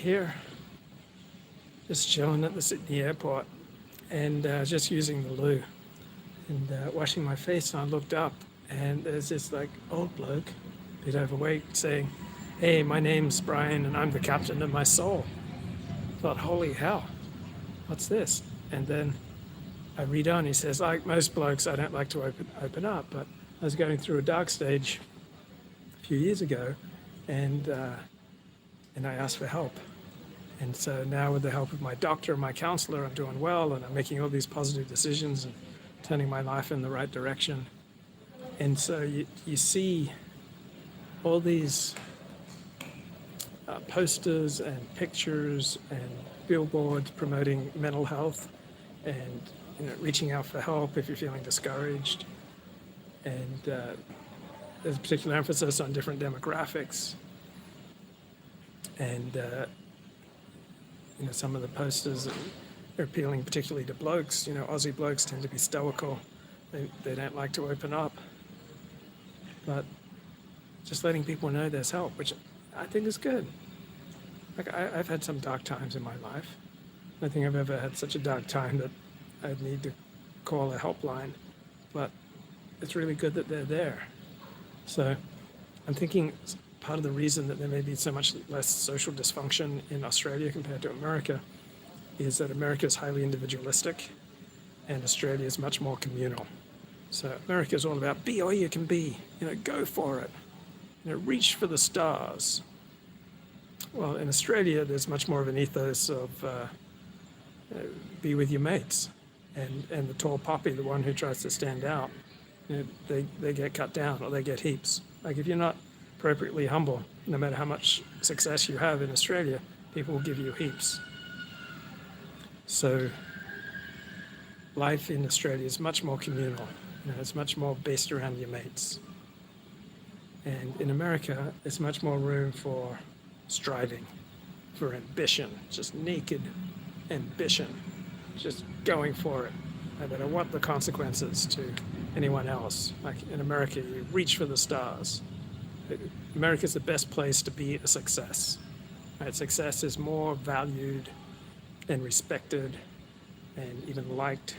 here, just chilling at the Sydney airport and just using the loo and washing my face. And I looked up and there's this like old bloke, a bit overweight, saying, "Hey, my name's Brian and I'm the captain of my soul." I thought, holy hell, what's this? And then I read on, he says, like most blokes, I don't like to open up, but I was going through a dark stage a few years ago and I asked for help. And so now with the help of my doctor and my counselor, I'm doing well and I'm making all these positive decisions and turning my life in the right direction. And so you see all these posters and pictures and billboards promoting mental health and reaching out for help if you're feeling discouraged. And there's a particular emphasis on different demographics. And some of the posters are appealing particularly to blokes. Aussie blokes tend to be stoical. They don't like to open up. But just letting people know there's help, which I think is good. Like I've had some dark times in my life. I don't think I've ever had such a dark time that I'd need to call a helpline. But it's really good that they're there. So I'm thinking part of the reason that there may be so much less social dysfunction in Australia compared to America is that America is highly individualistic and Australia is much more communal. So America is all about be all you can be, go for it, reach for the stars. Well, in Australia, there's much more of an ethos of be with your mates, and the tall poppy, the one who tries to stand out, they get cut down or they get heaps. Like if you're not appropriately humble, no matter how much success you have in Australia, people will give you heaps. So life in Australia is much more communal. It's much more based around your mates. And in America, there's much more room for striving, for ambition, just naked ambition, just going for it. No matter what the consequences to anyone else. Like in America, you reach for the stars. America's the best place to be a success. Right? Success is more valued and respected and even liked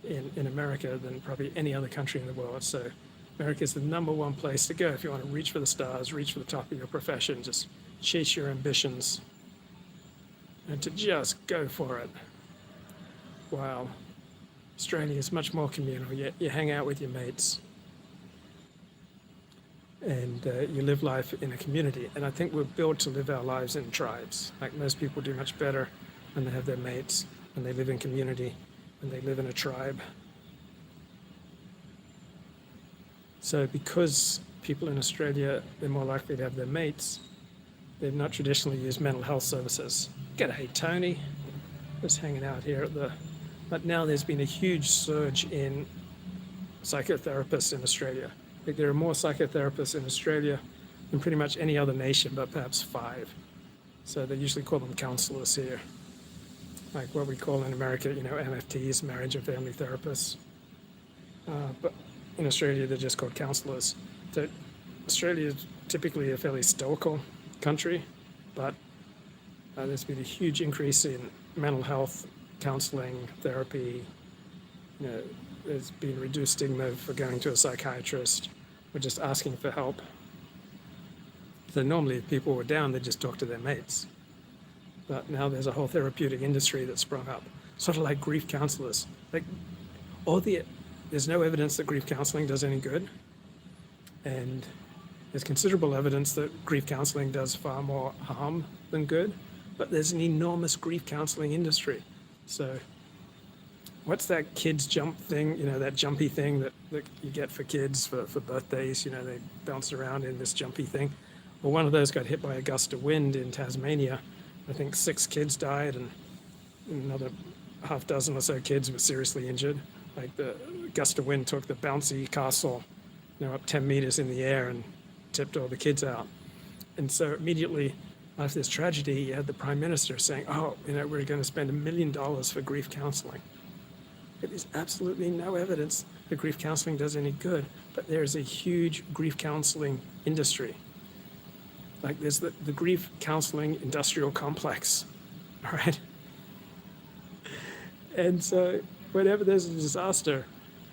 in America than probably any other country in the world. So America is the number one place to go if you want to reach for the stars, reach for the top of your profession, just chase your ambitions and to just go for it. While Australia is much more communal. You hang out with your mates and you live life in a community. And I think we're built to live our lives in tribes. Like most people do much better when they have their mates, when they live in community, when they live in a tribe. So because people in Australia, they're more likely to have their mates, they've not traditionally used mental health services. G'day, Tony. Just hanging out here but now there's been a huge surge in psychotherapists in Australia. Like there are more psychotherapists in Australia than pretty much any other nation, but perhaps 5. So they usually call them counselors here. Like what we call in America, MFTs, marriage and family therapists. But in Australia, they're just called counselors. So Australia is typically a fairly stoical country, but there's been a huge increase in mental health, counseling, therapy. There's been reduced stigma for going to a psychiatrist or just asking for help. So normally if people were down, they'd just talk to their mates. But now there's a whole therapeutic industry that's sprung up, sort of like grief counselors. Like there's no evidence that grief counseling does any good. And there's considerable evidence that grief counseling does far more harm than good. But there's an enormous grief counseling industry. So what's that kids jump thing, that jumpy thing that you get for kids for birthdays, they bounce around in this jumpy thing. Well, one of those got hit by a gust of wind in Tasmania. I think 6 kids died and another half dozen or so kids were seriously injured. Like the gust of wind took the bouncy castle, up 10 meters in the air and tipped all the kids out. And so immediately after this tragedy, you had the Prime Minister saying, we're going to spend $1 million for grief counseling. There's absolutely no evidence that grief counseling does any good, but there's a huge grief counseling industry. Like there's the grief counseling industrial complex, all right? And so whenever there's a disaster,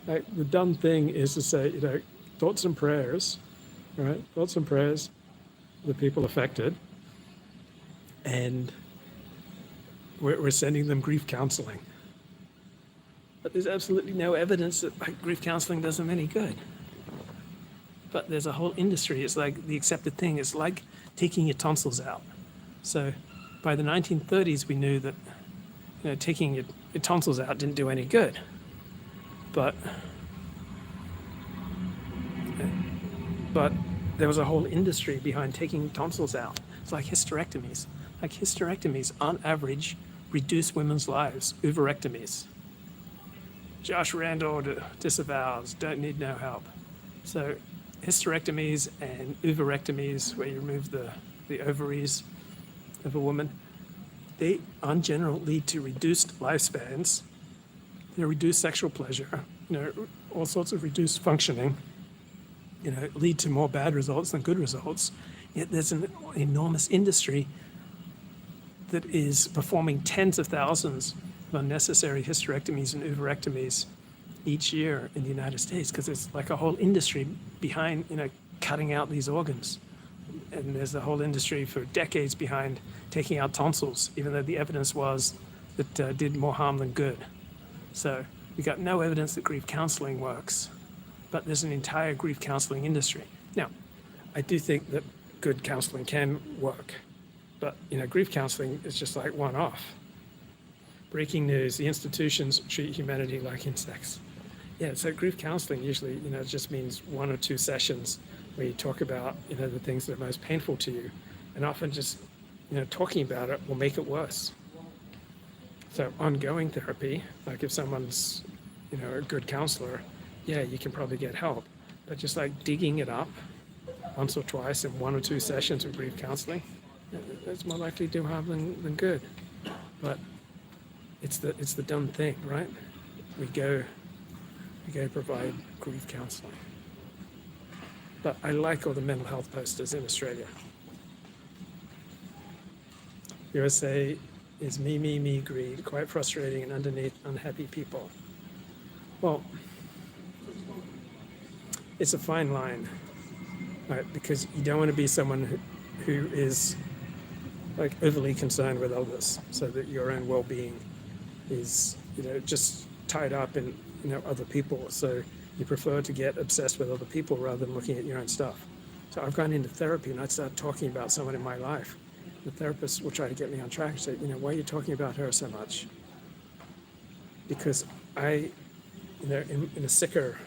like the dumb thing is to say, thoughts and prayers, right? Thoughts and prayers, the people affected, and we're sending them grief counseling. But there's absolutely no evidence that like grief counseling does them any good. But there's a whole industry. It's like the accepted thing. It's like taking your tonsils out. So by the 1930s, we knew that taking your tonsils out didn't do any good. But there was a whole industry behind taking tonsils out. It's like hysterectomies. Like hysterectomies, on average, reduce women's lives. Oophorectomies. Josh Randall disavows, don't need no help. So hysterectomies and oophorectomies, where you remove the ovaries of a woman, they, in general, lead to reduced lifespans, reduced sexual pleasure, all sorts of reduced functioning, lead to more bad results than good results. Yet there's an enormous industry that is performing tens of thousands of unnecessary hysterectomies and oophorectomies each year in the United States, because it's like a whole industry behind, cutting out these organs. And there's a whole industry for decades behind taking out tonsils, even though the evidence was that did more harm than good. So we got no evidence that grief counseling works, but there's an entire grief counseling industry. Now, I do think that good counseling can work, but grief counseling is just like one-off. Breaking news: the institutions treat humanity like insects. Yeah, so grief counseling usually, just means 1 or 2 sessions where you talk about, the things that are most painful to you, and often just, talking about it will make it worse. So ongoing therapy, like if someone's, a good counselor, yeah, you can probably get help, but just like digging it up once or twice in 1 or 2 sessions of grief counseling, it's more likely to do harm than good. But it's the dumb thing, right? We go provide grief counseling. But I like all the mental health posters in Australia. USA is me, greed, quite frustrating, and underneath unhappy people. Well, it's a fine line, right? Because you don't want to be someone who is like overly concerned with others, so that your own well-being is, just tied up in, other people. So you prefer to get obsessed with other people rather than looking at your own stuff. So I've gone into therapy and I start talking about someone in my life. The therapist will try to get me on track and say, why are you talking about her so much? Because I, in a sicker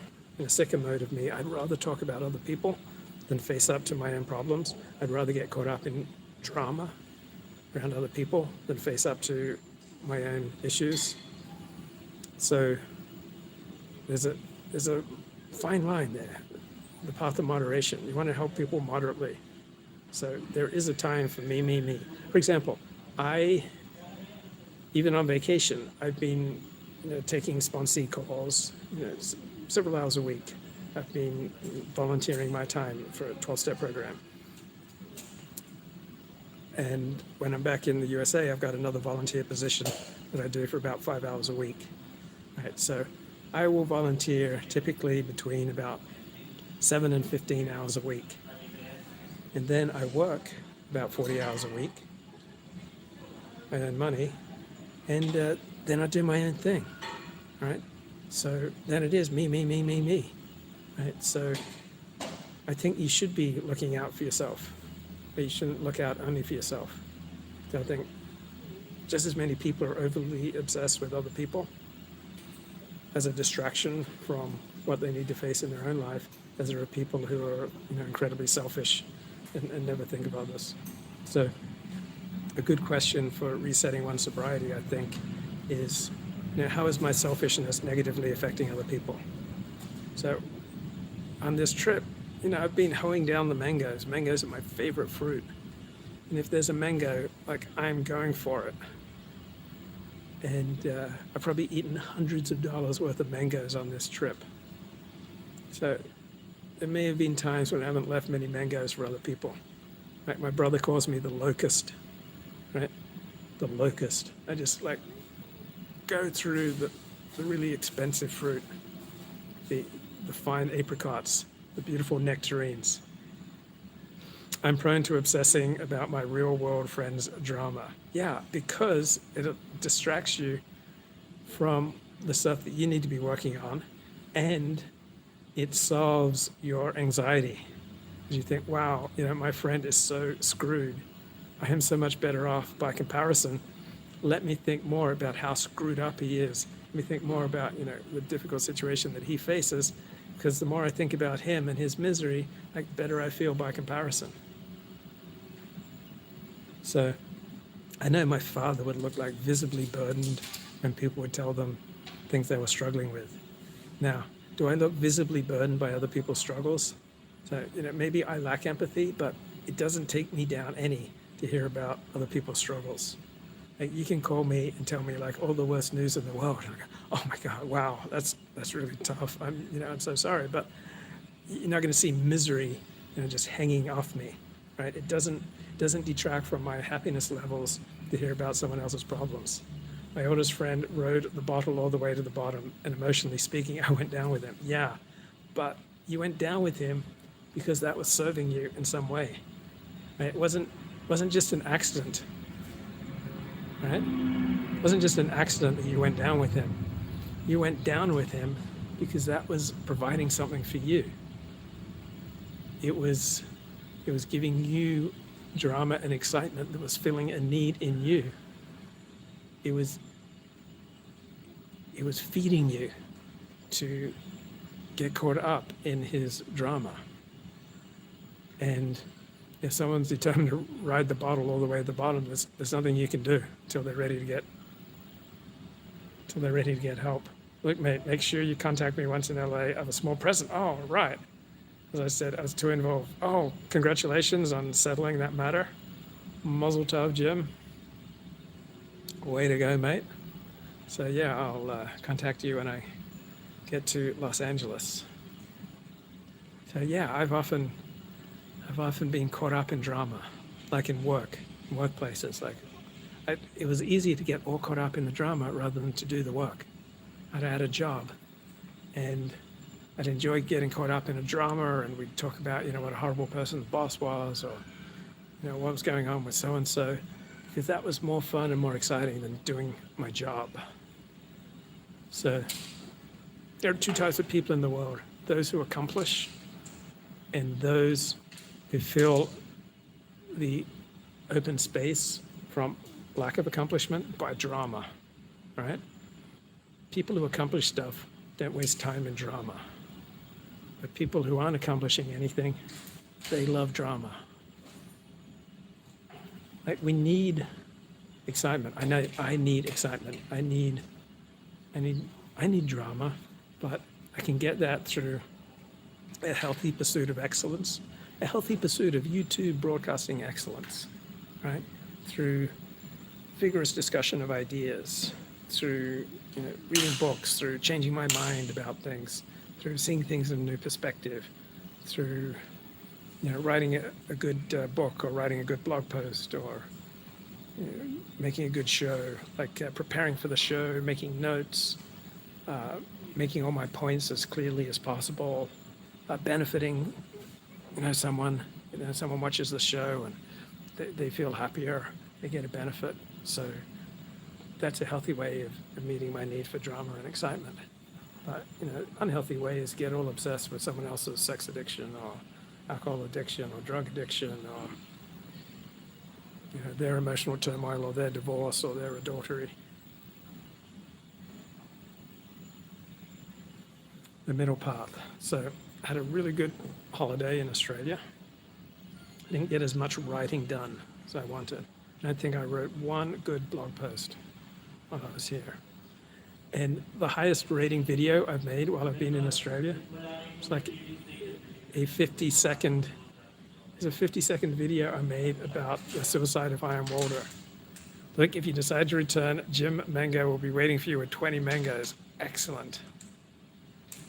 mode of me, I'd rather talk about other people than face up to my own problems. I'd rather get caught up in drama around other people than face up to my own issues. So there's a fine line there, the path of moderation. You want to help people moderately. So there is a time for me. For example, even on vacation, I've been taking sponsee calls, several hours a week. I've been volunteering my time for a 12-step program. And when I'm back in the USA, I've got another volunteer position that I do for about 5 hours a week. Right, so I will volunteer typically between about 7 and 15 hours a week. And then I work about 40 hours a week. I earn money. And then I do my own thing, right? So then it is me. Right? So I think you should be looking out for yourself. But you shouldn't look out only for yourself. I think just as many people are overly obsessed with other people as a distraction from what they need to face in their own life, as there are people who are incredibly selfish and never think of others. So a good question for resetting one's sobriety, I think, is how is my selfishness negatively affecting other people? So on this trip, I've been hoeing down the mangoes. Mangoes are my favorite fruit. And if there's a mango, I'm going for it. And I've probably eaten hundreds of dollars worth of mangoes on this trip. So there may have been times when I haven't left many mangoes for other people. Like my brother calls me the locust, right? The locust. I just like go through the really expensive fruit, the fine apricots, the beautiful nectarines. I'm prone to obsessing about my real world friends' drama. Yeah, because it distracts you from the stuff that you need to be working on, and it solves your anxiety. You think, wow, my friend is so screwed. I am so much better off by comparison. Let me think more about how screwed up he is. Let me think more about, the difficult situation that he faces, because the more I think about him and his misery, the better I feel by comparison. So I know my father would look like visibly burdened when people would tell them things they were struggling with. Now, do I look visibly burdened by other people's struggles? So, maybe I lack empathy, but it doesn't take me down any to hear about other people's struggles. Like, you can call me and tell me all the worst news in the world. And I go, oh my God, wow, that's really tough. I'm so sorry, but you're not going to see misery, just hanging off me, right? It doesn't detract from my happiness levels to hear about someone else's problems. My oldest friend rode the bottle all the way to the bottom, and emotionally speaking, I went down with him. Yeah, but you went down with him because that was serving you in some way. Right? It wasn't just an accident. Right? It wasn't just an accident that you went down with him. You went down with him because that was providing something for you. It was giving you drama and excitement that was filling a need in you. It was feeding you to get caught up in his drama. And if someone's determined to ride the bottle all the way to the bottom, there's nothing you can do until they're ready to get help. Look, mate, make sure you contact me once in LA. I have a small present. Oh, right. As I said, I was too involved. Oh, congratulations on settling that matter. Mazel tov, Jim. Way to go, mate. So yeah, I'll contact you when I get to Los Angeles. So yeah, I've often been caught up in drama, like in workplaces. It was easy to get all caught up in the drama rather than to do the work. I'd had a job, and I'd enjoy getting caught up in a drama, and we'd talk about, what a horrible person the boss was, or, what was going on with so-and-so, because that was more fun and more exciting than doing my job. So there are two types of people in the world: those who accomplish and those who fill the open space from lack of accomplishment by drama, right? People who accomplish stuff don't waste time in drama. But people who aren't accomplishing anything, they love drama. We need excitement. I know I need excitement. I need drama, but I can get that through a healthy pursuit of excellence, a healthy pursuit of YouTube broadcasting excellence, right? Through vigorous discussion of ideas, through reading books, through changing my mind about things, through seeing things in a new perspective, through writing a good book, or writing a good blog post, or making a good show, preparing for the show, making notes, making all my points as clearly as possible, benefiting someone watches the show and they feel happier, they get a benefit. So that's a healthy way of meeting my need for drama and excitement. But unhealthy way is get all obsessed with someone else's sex addiction or alcohol addiction or drug addiction, or their emotional turmoil, or their divorce, or their adultery. The middle path. So I had a really good holiday in Australia. I didn't get as much writing done as I wanted. And I think I wrote one good blog post while I was here. And the highest rating video I've made while I've been in Australia, it's like a 50-second video I made about the suicide of Iron Walder. Look, if you decide to return, Jim Mango will be waiting for you with 20 mangoes. Excellent.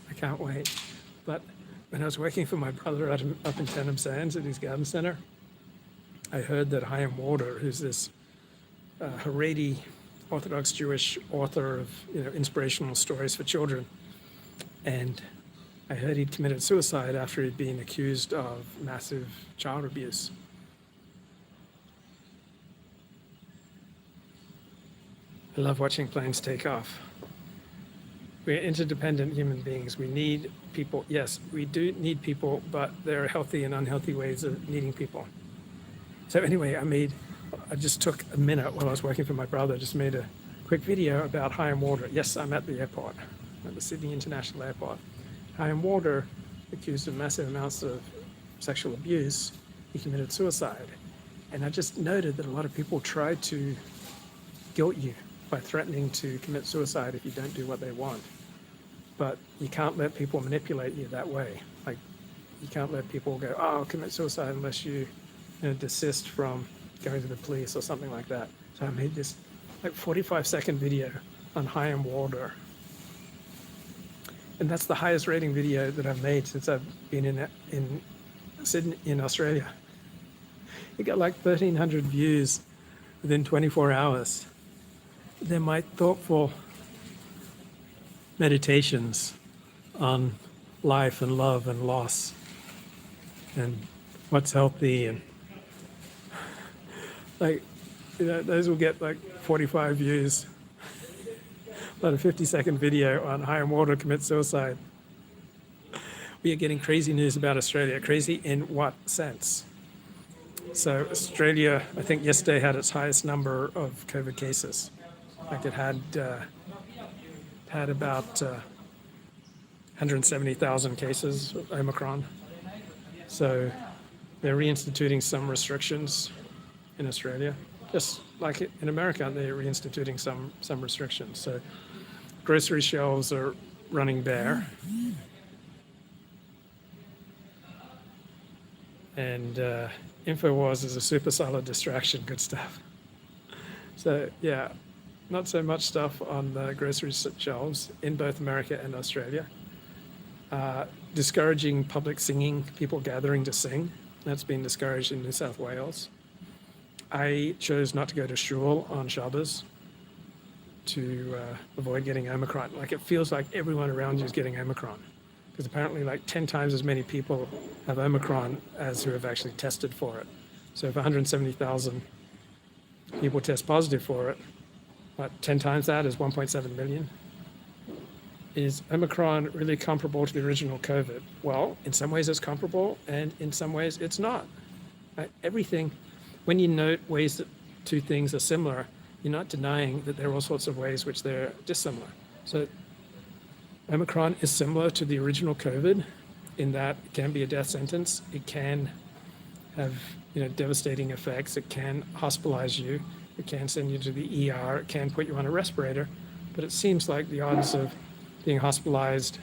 I can't wait. But when I was working for my brother up in Denham Sands at his garden center, I heard that Chaim Walder, who's this Haredi Orthodox Jewish author of inspirational stories for children, and I heard he'd committed suicide after he'd been accused of massive child abuse. I love watching planes take off. We're interdependent human beings. We need people. Yes, we do need people, but there are healthy and unhealthy ways of needing people. So anyway, I just took a minute while I was working for my brother, just made a quick video about Chaim Walder. Yes, I'm at the airport, at the Sydney International Airport. Chaim Walder, accused of massive amounts of sexual abuse, he committed suicide. And I just noted that a lot of people try to guilt you by threatening to commit suicide if you don't do what they want. But you can't let people manipulate you that way. Like, you can't let people go, oh, I'll commit suicide unless you desist from going to the police or something like that. So I made this 45-second video on Chaim Walder. And that's the highest rating video that I've made since I've been in Sydney, in Australia. It got 1,300 views within 24 hours. They're my thoughtful meditations on life and love and loss and what's healthy, and those will get 45 views. About a 50-second video on Chaim Walder commits suicide. We are getting crazy news about Australia. Crazy in what sense? So Australia, I think yesterday had its highest number of COVID cases. It had about 170,000 cases of Omicron. So they're reinstituting some restrictions in Australia. Just like in America, they're reinstituting some restrictions. So grocery shelves are running bare. And InfoWars is a super solid distraction, good stuff. So yeah, not so much stuff on the grocery shelves in both America and Australia. Discouraging public singing, people gathering to sing. That's been discouraged in New South Wales. I chose not to go to shul on Shabbos to avoid getting Omicron. It feels like everyone around you is getting Omicron, because apparently 10 times as many people have Omicron as who have actually tested for it. So if 170,000 people test positive for it, 10 times that is 1.7 million. Is Omicron really comparable to the original COVID? Well, in some ways it's comparable, and in some ways it's not. Everything, when you note ways that two things are similar, you're not denying that there are all sorts of ways which they're dissimilar. So Omicron is similar to the original COVID in that it can be a death sentence. It can have devastating effects. It can hospitalize you. It can send you to the ER. It can put you on a respirator. But it seems like the odds of being hospitalized,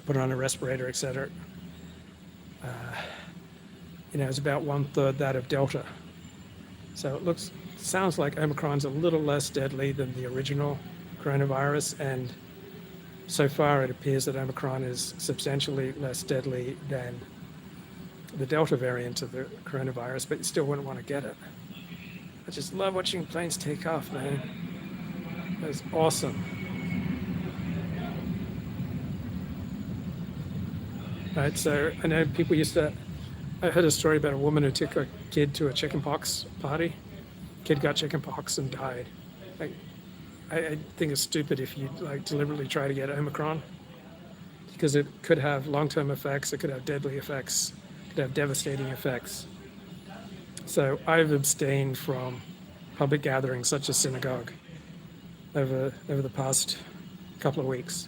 put on a respirator, etc., is about 1/3 that of Delta. So it sounds like Omicron's a little less deadly than the original coronavirus, and so far it appears that Omicron is substantially less deadly than the Delta variant of the coronavirus, but you still wouldn't want to get it. I just love watching planes take off, man. That's awesome. Right, so I know people I heard a story about a woman who took a kid to a chickenpox party. Kid got chickenpox and died. I think it's stupid if you deliberately try to get Omicron, because it could have long-term effects, it could have deadly effects, it could have devastating effects. So I've abstained from public gatherings such as synagogue over the past couple of weeks,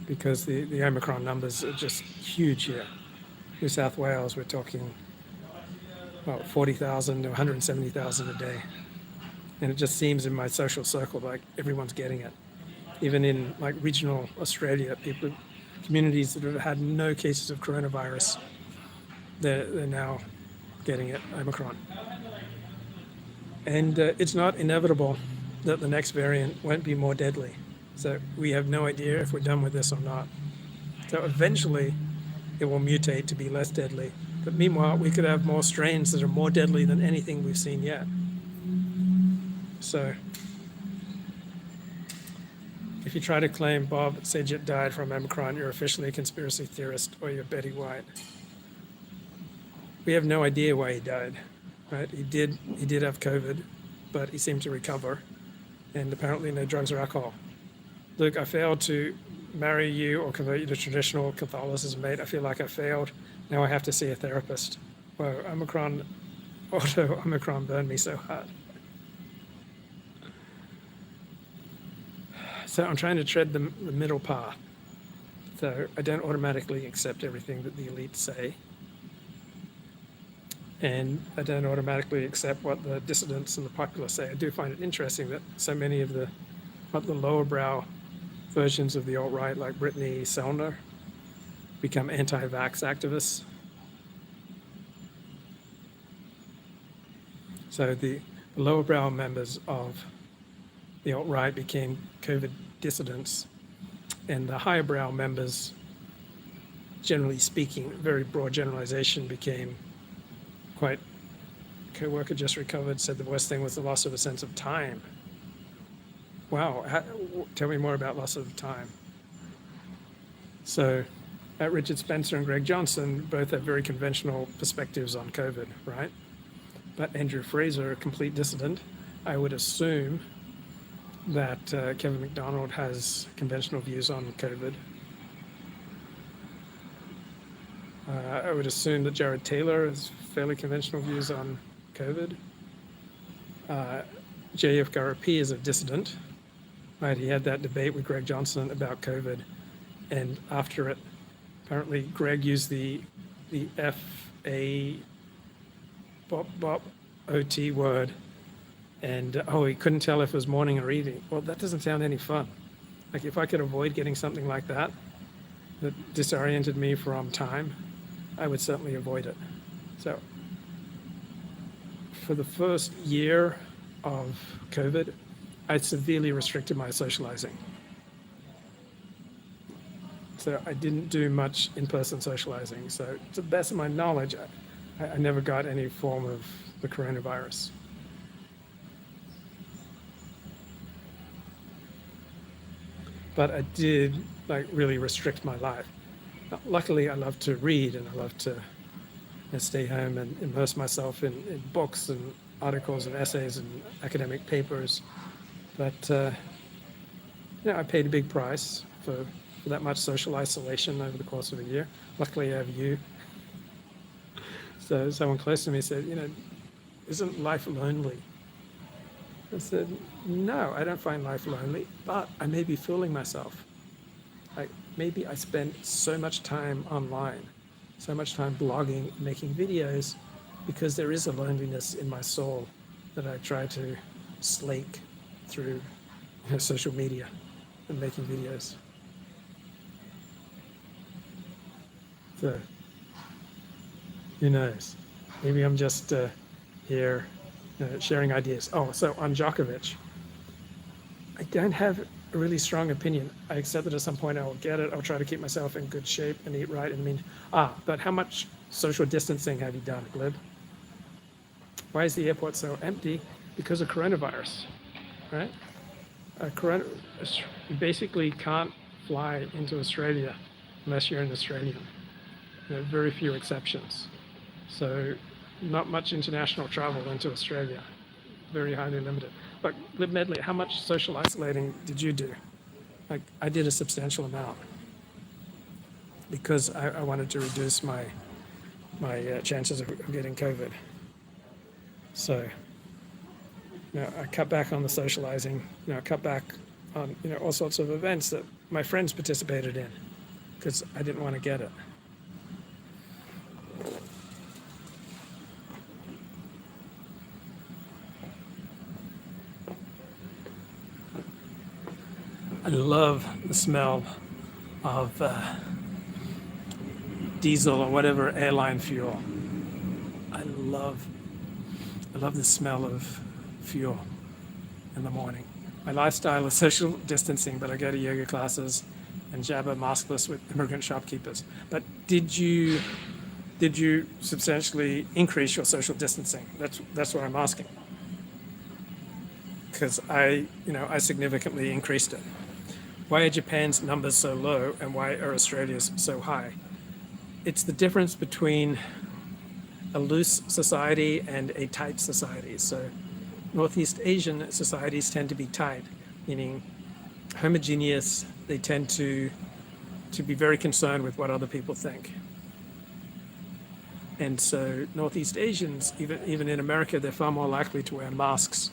because the Omicron numbers are just huge here. New South Wales, we're talking 40,000 to 170,000 a day. And it just seems in my social circle like everyone's getting it. Even in regional Australia, communities that have had no cases of coronavirus, they're now getting it, Omicron. And it's not inevitable that the next variant won't be more deadly. So we have no idea if we're done with this or not. So eventually it will mutate to be less deadly, But meanwhile, we could have more strains that are more deadly than anything we've seen yet. So if you try to claim Bob Saget died from Omicron, you're officially a conspiracy theorist or you're Betty White. We have no idea why he died, right? He did have COVID, but he seemed to recover, and apparently no drugs or alcohol. Luke, I failed to marry you or convert you to traditional Catholicism, mate. I feel like I failed. Now I have to see a therapist. Whoa, Omicron burned me so hard. So I'm trying to tread the middle path. So I don't automatically accept everything that the elites say. And I don't automatically accept what the dissidents and the populace say. I do find it interesting that so many of the lower brow versions of the alt-right, like Brittany Sellner, become anti-vax activists. So the lower brow members of the alt-right became COVID dissidents, and the higher brow members, generally speaking, very broad generalization, became quite. Co-worker just recovered, said the worst thing was the loss of a sense of time. Wow, tell me more about loss of time. So Richard Spencer and Greg Johnson both have very conventional perspectives on COVID, right? But Andrew Fraser, a complete dissident, I would assume that Kevin McDonald has conventional views on COVID. I would assume that Jared Taylor has fairly conventional views on COVID. J.F. Garapé is a dissident, right? He had that debate with Greg Johnson about COVID, and after it, apparently Greg used the FABOT word, and he couldn't tell if it was morning or evening. Well, that doesn't sound any fun. Like, if I could avoid getting something like that disoriented me from time, I would certainly avoid it. So for the first year of COVID, I severely restricted my socializing. So I didn't do much in-person socializing. So to the best of my knowledge, I never got any form of the coronavirus. But I did really restrict my life. Now, luckily, I love to read and I love to stay home and immerse myself in books and articles and essays and academic papers. But I paid a big price for that much social isolation over the course of a year. Luckily, I have you. So someone close to me said, isn't life lonely? I said, no, I don't find life lonely, but I may be fooling myself. Maybe I spend so much time online, so much time blogging, making videos, because there is a loneliness in my soul that I try to slake through social media and making videos. So, who knows? Maybe I'm just here sharing ideas. So on Djokovic, I don't have a really strong opinion. I accept that at some point I will get it. I'll try to keep myself in good shape and eat right. But how much social distancing have you done, Glib? Why is the airport so empty? Because of coronavirus, right? You basically can't fly into Australia unless you're an Australian. There are very few exceptions. So not much international travel into Australia, very highly limited. But Lib Medley, how much social isolating did you do? I did a substantial amount because I wanted to reduce my chances of getting COVID. So, I cut back on the socializing, cut back on, all sorts of events that my friends participated in because I didn't want to get it. I love the smell of diesel or whatever airline fuel. I love the smell of fuel in the morning. My lifestyle is social distancing, but I go to yoga classes and jabber maskless with immigrant shopkeepers. But did you did you substantially increase your social distancing? That's what I'm asking. Because I significantly increased it. Why are Japan's numbers so low and why are Australia's so high? It's the difference between a loose society and a tight society. So Northeast Asian societies tend to be tight, meaning homogeneous. They tend to be very concerned with what other people think. And so Northeast Asians, even in America, they're far more likely to wear masks.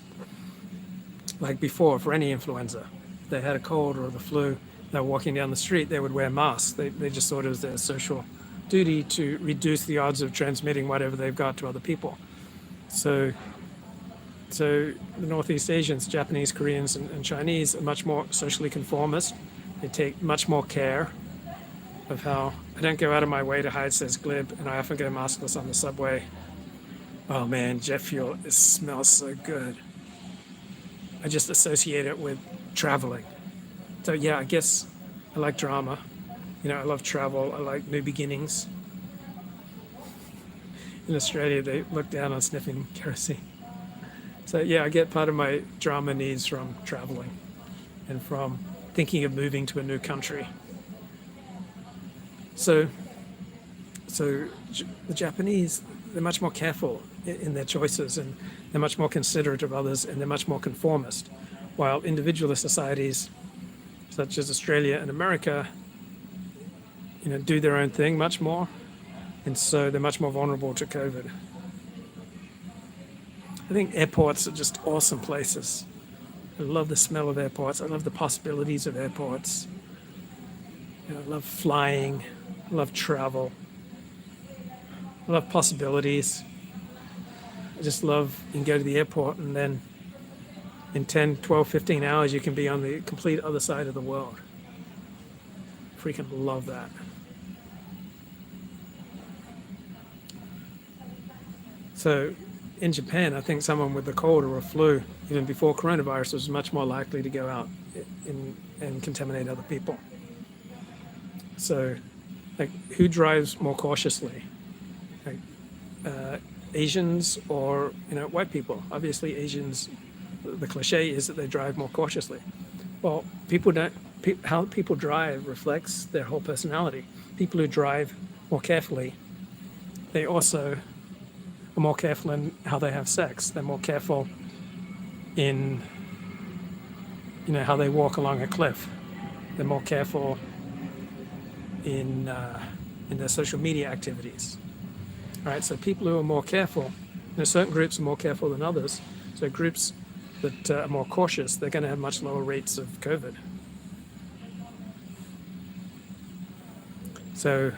Like before, for any influenza, if they had a cold or the flu, they were walking down the street, they would wear masks. They just thought it was their social duty to reduce the odds of transmitting whatever they've got to other people. So the Northeast Asians, Japanese, Koreans, and Chinese are much more socially conformist. They take much more care of how I don't go out of my way to hide, says Glib, and I often go maskless on the subway. Oh man, jet fuel, it smells so good. I just associate it with traveling. So yeah, I guess I like drama. I love travel. I like new beginnings. In Australia, they look down on sniffing kerosene. So yeah, I get part of my drama needs from traveling and from thinking of moving to a new country. So the Japanese, they're much more careful in their choices, and they're much more considerate of others, and they're much more conformist. While individualist societies, such as Australia and America, do their own thing much more, and so they're much more vulnerable to COVID. I think airports are just awesome places. I love the smell of airports. I love the possibilities of airports. I love flying. I love travel. I love possibilities. I just love you can go to the airport and then in 10, 12, 15 hours you can be on the complete other side of the world. Freaking love that. So in Japan, I think someone with a cold or a flu, even before coronavirus, was much more likely to go out and contaminate other people. So, who drives more cautiously? Asians or white people? Obviously, Asians. The cliche is that they drive more cautiously. Well, how people drive reflects their whole personality. People who drive more carefully, they also are more careful in how they have sex. They're more careful in how they walk along a cliff. They're more careful in their social media activities. All right, so people who are more careful, certain groups are more careful than others. So groups that are more cautious, they're going to have much lower rates of COVID. So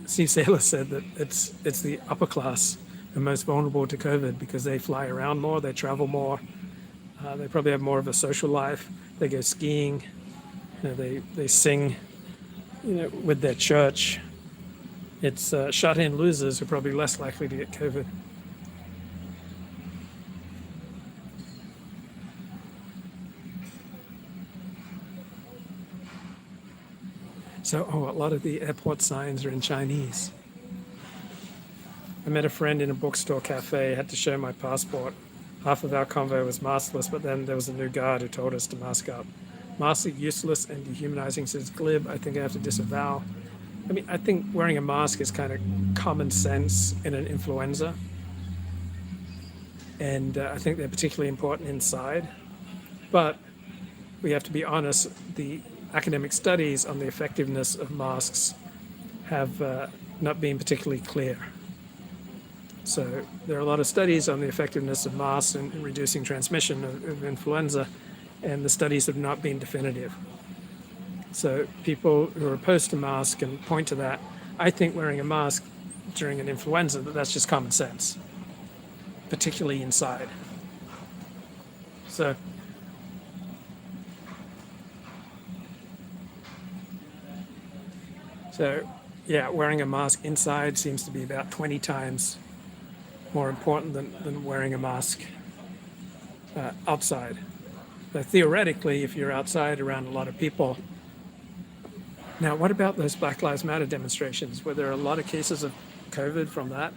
Steve Saylor said that it's the upper class who are most vulnerable to COVID because they fly around more, they travel more, they probably have more of a social life, they go skiing, they sing, with their church. It's shut-in losers who are probably less likely to get COVID. So, a lot of the airport signs are in Chinese. I met a friend in a bookstore cafe, had to show my passport. Half of our convo was maskless, but then there was a new guard who told us to mask up. Masks are useless and dehumanizing, says Glib. I think I have to disavow. I think wearing a mask is kind of common sense in an influenza. And I think they're particularly important inside. But we have to be honest, the academic studies on the effectiveness of masks have not been particularly clear. So there are a lot of studies on the effectiveness of masks in reducing transmission of influenza, and the studies have not been definitive. So people who are opposed to masks can point to that. I think wearing a mask during an influenza, that's just common sense, particularly inside. So yeah, wearing a mask inside seems to be about 20 times more important than wearing a mask outside. But theoretically, if you're outside around a lot of people, Now, what about those Black Lives Matter demonstrations? Were there a lot of cases of COVID from that?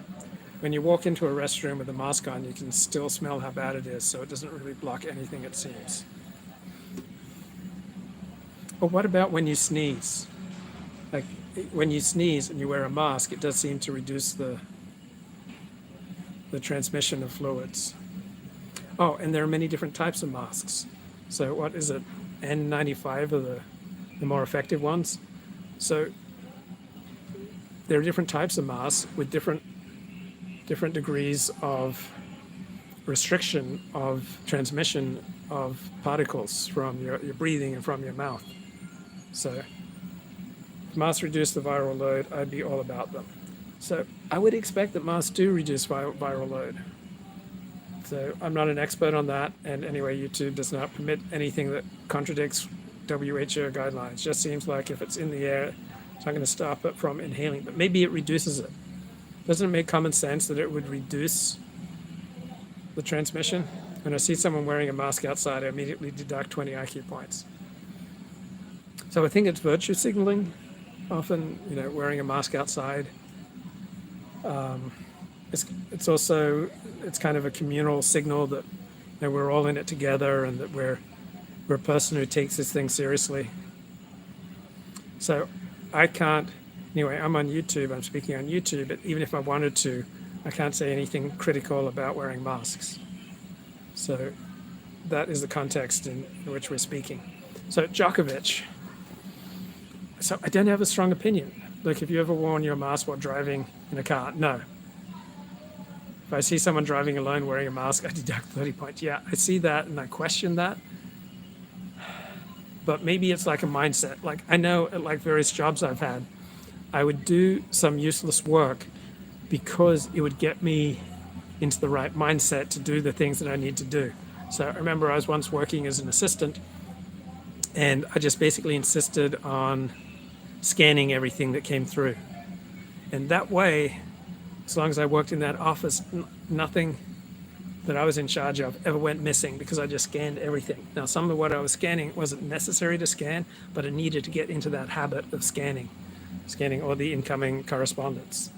When you walk into a restroom with a mask on, you can still smell how bad it is, so it doesn't really block anything, it seems. Or what about when you sneeze? Like, when you sneeze and you wear a mask, it does seem to reduce the transmission of fluids. Oh, and there are many different types of masks. So what is it? N95 are the more effective ones. So there are different types of masks with different degrees of restriction of transmission of particles from your breathing and from your mouth. So if masks reduce the viral load, I'd be all about them. So I would expect that masks do reduce viral load. So I'm not an expert on that, and anyway, YouTube does not permit anything that contradicts WHO guidelines. Just seems like if it's in the air, it's not going to stop it from inhaling, but maybe it reduces it. Doesn't it make common sense that it would reduce the transmission? When I see someone wearing a mask outside, I immediately deduct 20 IQ points. So I think it's virtue signaling, often, wearing a mask outside. It's also, it's kind of a communal signal that we're all in it together and that we're a person who takes this thing seriously. So I can't, anyway, I'm on YouTube, I'm speaking on YouTube, but even if I wanted to, I can't say anything critical about wearing masks. So that is the context in which we're speaking. So Djokovic. So I don't have a strong opinion. Look, have you ever worn your mask while driving in a car? No. If I see someone driving alone wearing a mask, I deduct 30 points. Yeah, I see that and I question that. But maybe it's like a mindset. Like I know at like various jobs I've had, I would do some useless work because it would get me into the right mindset to do the things that I need to do. So I remember I was once working as an assistant and I just basically insisted on scanning everything that came through. And that way, as long as I worked in that office, nothing that I was in charge of ever went missing because I just scanned everything. Now, some of what I was scanning wasn't necessary to scan, but I needed to get into that habit of scanning all the incoming correspondence.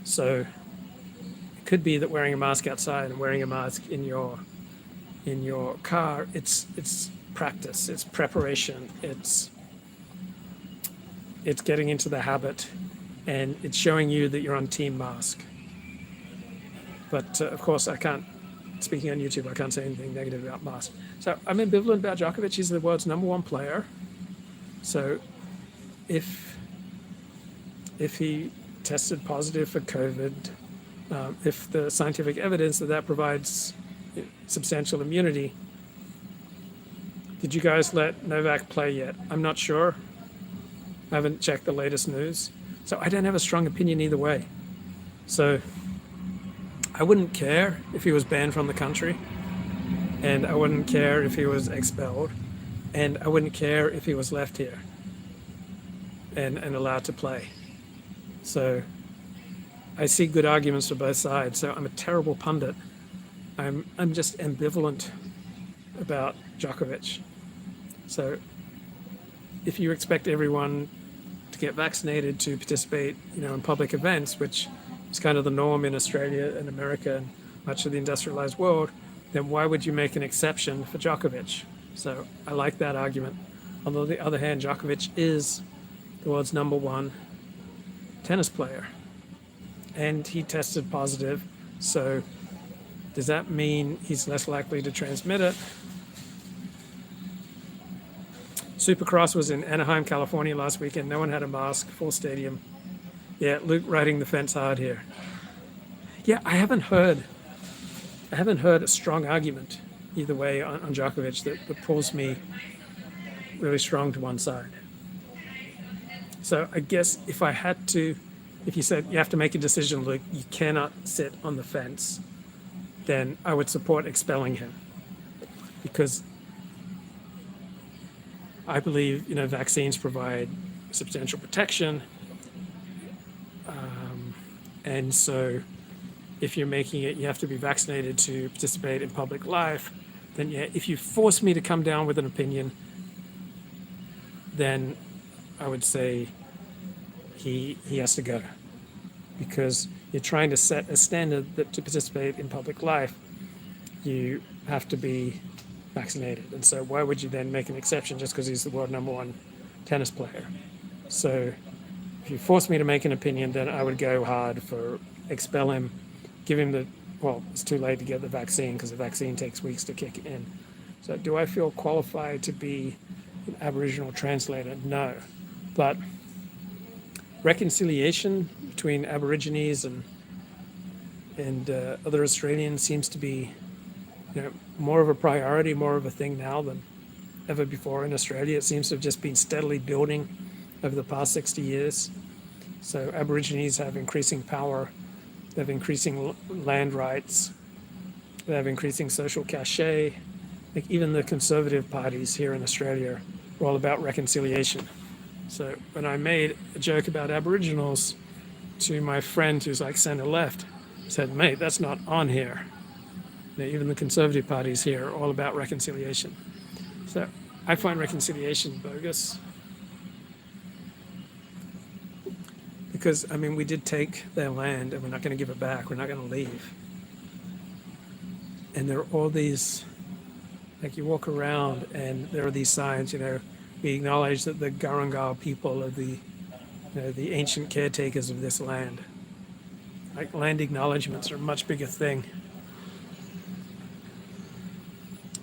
So it could be that wearing a mask outside and wearing a mask in your car, it's practice, it's preparation, it's getting into the habit, and it's showing you that you're on team mask. But of course, I can't, speaking on YouTube, I can't say anything negative about mask. So I'm ambivalent about Djokovic. He's the world's #1 player. So if he tested positive for COVID, if the scientific evidence that provides substantial immunity, did you guys let Novak play yet? I'm not sure. I haven't checked the latest news. So I don't have a strong opinion either way. So I wouldn't care if he was banned from the country, and I wouldn't care if he was expelled, and I wouldn't care if he was left here and allowed to play. So I see good arguments for both sides. So I'm a terrible pundit. I'm just ambivalent about Djokovic. So if you expect everyone to get vaccinated to participate, in public events, which is kind of the norm in Australia and America and much of the industrialized world, then why would you make an exception for Djokovic? So I like that argument. On the other hand, Djokovic is the world's #1 tennis player, and he tested positive. So does that mean he's less likely to transmit it? Supercross was in Anaheim, California last weekend. No one had a mask, full stadium. Yeah, Luke riding the fence hard here. Yeah, I haven't heard a strong argument either way on Djokovic that pulls me really strong to one side. So I guess if you said you have to make a decision, Luke, you cannot sit on the fence, then I would support expelling him, because I believe vaccines provide substantial protection, and so if you're making it, you have to be vaccinated to participate in public life. Then yeah, if you force me to come down with an opinion, then I would say he has to go, because you're trying to set a standard that to participate in public life, you have to be vaccinated. And so why would you then make an exception just because he's the world #1 tennis player? So if you force me to make an opinion, then I would go hard for expel him, give him it's too late to get the vaccine because the vaccine takes weeks to kick in. So do I feel qualified to be an Aboriginal translator? No. But reconciliation between Aborigines and other Australians seems to be more of a priority, more of a thing now than ever before in Australia. It seems to have just been steadily building over the past 60 years. So Aborigines have increasing power, they have increasing land rights, they have increasing social cachet. Like even the conservative parties here in Australia are all about reconciliation. So when I made a joke about Aboriginals to my friend who's like center left, I said, mate, that's not on here. Even the conservative parties here are all about reconciliation. So I find reconciliation bogus. Because, we did take their land and we're not going to give it back. We're not going to leave. And there are all these, like you walk around and there are these signs, we acknowledge that the Gurungal people are the ancient caretakers of this land. Like land acknowledgements are a much bigger thing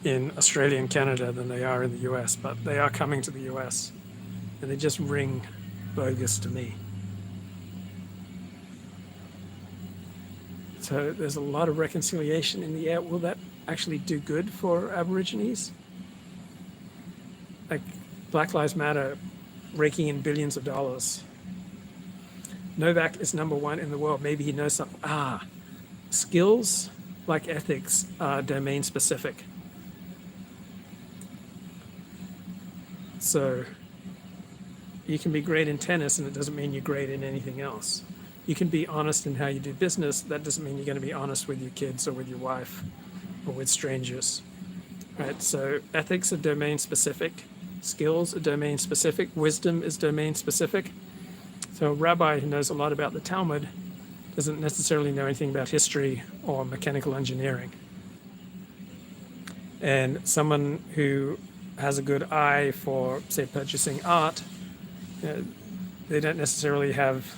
in Australia and Canada than they are in the US, but they are coming to the US and they just ring bogus to me. So there's a lot of reconciliation in the air. Will that actually do good for Aborigines? Like Black Lives Matter raking in billions of dollars. Novak is #1 in the world. Maybe he knows something. Skills like ethics are domain specific. So you can be great in tennis and it doesn't mean you're great in anything else. You can be honest in how you do business. That doesn't mean you're going to be honest with your kids or with your wife or with strangers. Right? So ethics are domain specific. Skills are domain specific. Wisdom is domain specific. So a rabbi who knows a lot about the Talmud doesn't necessarily know anything about history or mechanical engineering. And someone who has a good eye for, say, purchasing art, they don't necessarily have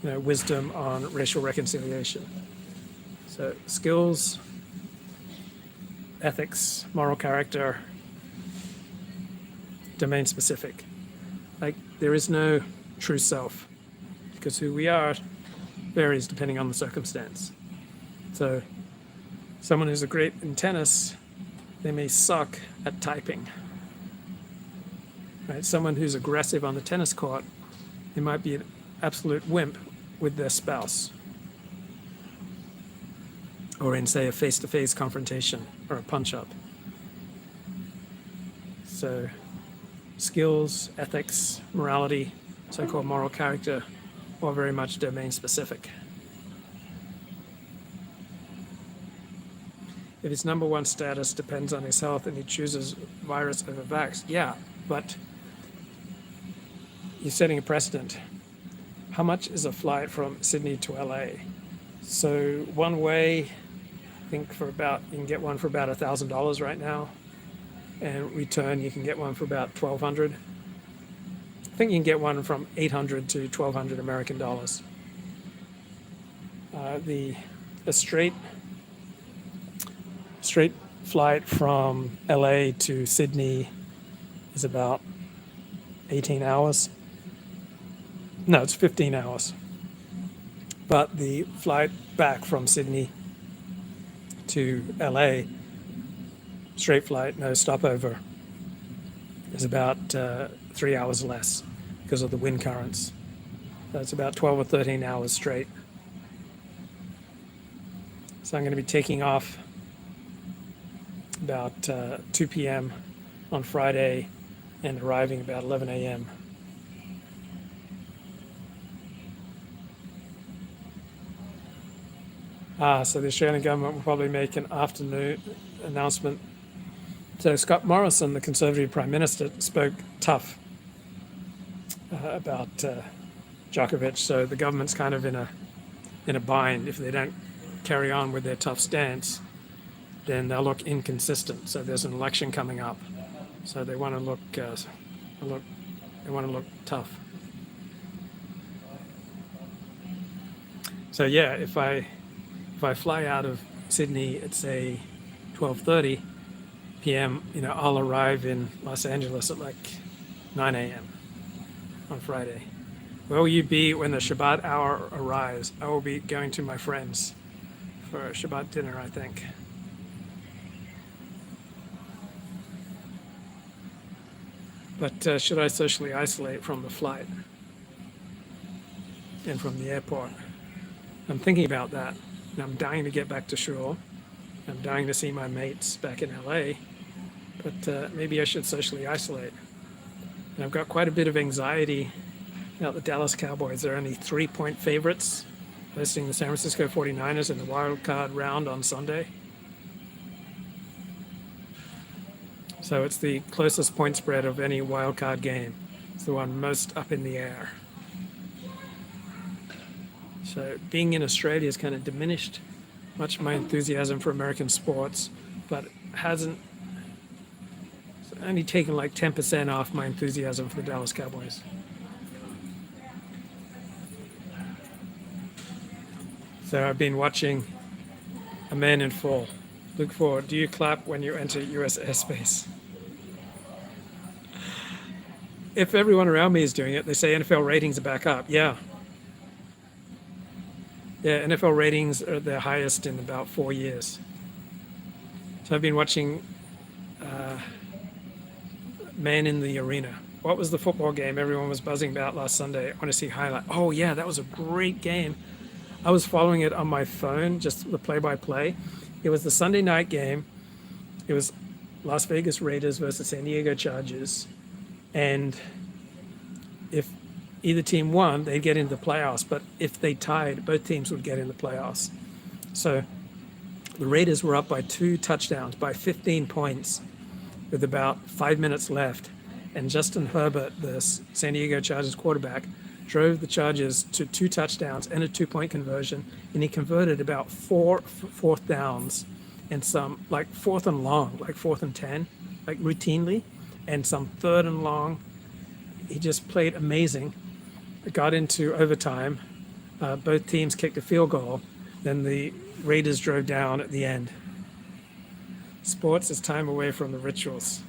wisdom on racial reconciliation. So skills, ethics, moral character, domain specific. Like there is no true self because who we are varies depending on the circumstance. So someone who's great in tennis, they may suck at typing. Right? Someone who's aggressive on the tennis court, they might be an absolute wimp with their spouse. Or in, say, a face-to-face confrontation or a punch-up. So skills, ethics, morality, so-called moral character, all very much domain-specific. If his #1 status depends on his health and he chooses virus over vax, yeah, but you're setting a precedent. How much is a flight from Sydney to LA? So one way, I think you can get one for about $1,000 right now. And return, you can get one for about $1,200. I think you can get one from $800 to $1,200 American dollars. The straight flight from LA to Sydney is about 18 hours. No, it's 15 hours. But the flight back from Sydney to LA, straight flight, no stopover, is about 3 hours less because of the wind currents. So it's about 12 or 13 hours straight. So I'm going to be taking off about 2 p.m. on Friday and arriving about 11 a.m. So the Australian government will probably make an afternoon announcement. So Scott Morrison, the Conservative Prime Minister, spoke tough about Djokovic. So the government's kind of in a bind. If they don't carry on with their tough stance, then they'll look inconsistent. So there's an election coming up, so they want to look tough. So yeah, if I fly out of Sydney at say 12:30 p.m., I'll arrive in Los Angeles at like 9 a.m. on Friday. Where will you be when the Shabbat hour arrives? I will be going to my friends for a Shabbat dinner, I think. But should I socially isolate from the flight and from the airport? I'm thinking about that. And I'm dying to get back to shore. I'm dying to see my mates back in LA. But maybe I should socially isolate. And I've got quite a bit of anxiety about the Dallas Cowboys. They're only 3-point favorites, hosting the San Francisco 49ers in the wild card round on Sunday. So it's the closest point spread of any wild card game. It's the one most up in the air. So being in Australia has kind of diminished much of my enthusiasm for American sports, but hasn't. It's only taken like 10% off my enthusiasm for the Dallas Cowboys. So I've been watching A Man in Full. Look forward. Do you clap when you enter US airspace? If everyone around me is doing it, they say NFL ratings are back up. Yeah. Yeah, NFL ratings are their highest in about 4 years. So I've been watching Man in the Arena. What was the football game everyone was buzzing about last Sunday? I want to see highlight. Oh yeah, that was a great game. I was following it on my phone, just the play-by-play. It was the Sunday night game. It was Las Vegas Raiders versus San Diego Chargers. And if either team won, they'd get into the playoffs. But if they tied, both teams would get in the playoffs. So the Raiders were up by 2 touchdowns, by 15 points, with about 5 minutes left. And Justin Herbert, the San Diego Chargers quarterback, drove the Chargers to 2 touchdowns and a 2-point conversion. And he converted about 4 fourth downs and some, like 4th and long, like 4th and 10, like routinely, and some 3rd and long. He just played amazing. It got into overtime. Both teams kicked a field goal. Then the Raiders drove down at the end. Sports is time away from the rituals.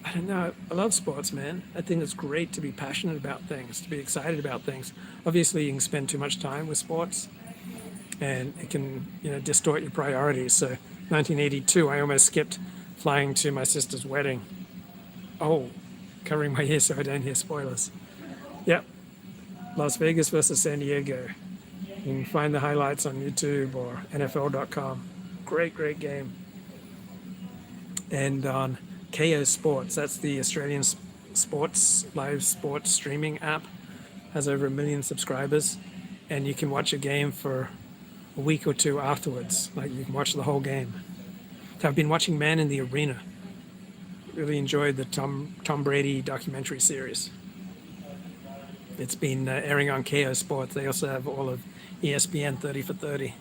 I don't know. I love sports, man. I think it's great to be passionate about things, to be excited about things. Obviously, you can spend too much time with sports, and it can, distort your priorities. So, 1982, I almost skipped flying to my sister's wedding. Oh, covering my ears so I don't hear spoilers. Yep, Las Vegas versus San Diego. You can find the highlights on YouTube or NFL.com. Great game. And on KO Sports, that's the Australian live sports streaming app, has over 1 million subscribers, and you can watch a game for a week or 2 afterwards. Like, you can watch the whole game. So I've been watching Man in the Arena. Really enjoyed the Tom Brady documentary series. It's been airing on KO Sports. They also have all of ESPN 30 for 30.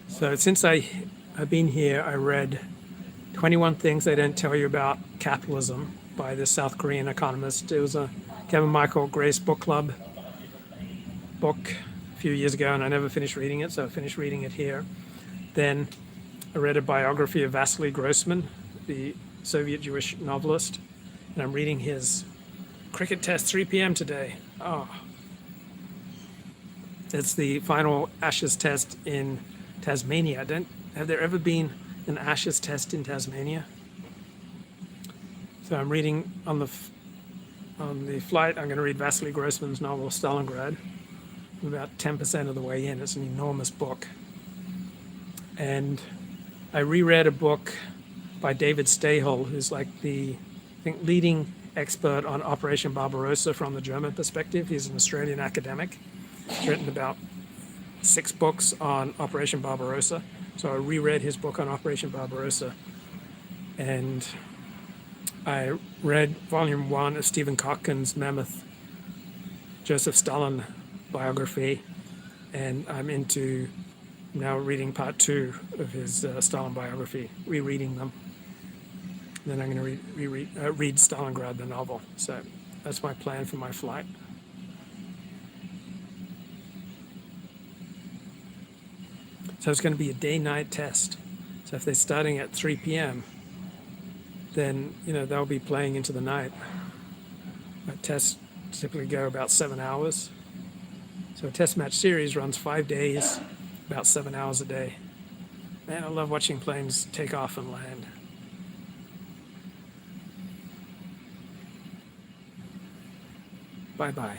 So since I've been here, I read 21 Things They Don't Tell You About Capitalism by this South Korean economist. It was a Kevin Michael Grace Book Club book a few years ago, and I never finished reading it, so I finished reading it here. Then I read a biography of Vasily Grossman, the Soviet Jewish novelist, and I'm reading his cricket test 3 p.m. today. Oh. It's the final Ashes test in Tasmania. Have there ever been an Ashes test in Tasmania? So I'm reading on the flight. I'm going to read Vasily Grossman's novel Stalingrad. I'm about 10% of the way in. It's an enormous book. And I reread a book by David Stahel, who's like the, I think, leading expert on Operation Barbarossa from the German perspective. He's an Australian academic. He's written about 6 books on Operation Barbarossa. So I reread his book on Operation Barbarossa, and I read volume 1 of Stephen Cochrana's mammoth Joseph Stalin biography, and I'm into now reading part 2 of his Stalin biography, rereading them. Then I'm going to read Stalingrad, the novel. So that's my plan for my flight. So it's going to be a day-night test. So if they're starting at 3 p.m., then they'll be playing into the night. Tests typically go about 7 hours. So a test match series runs 5 days, about 7 hours a day. Man, I love watching planes take off and land. Bye-bye.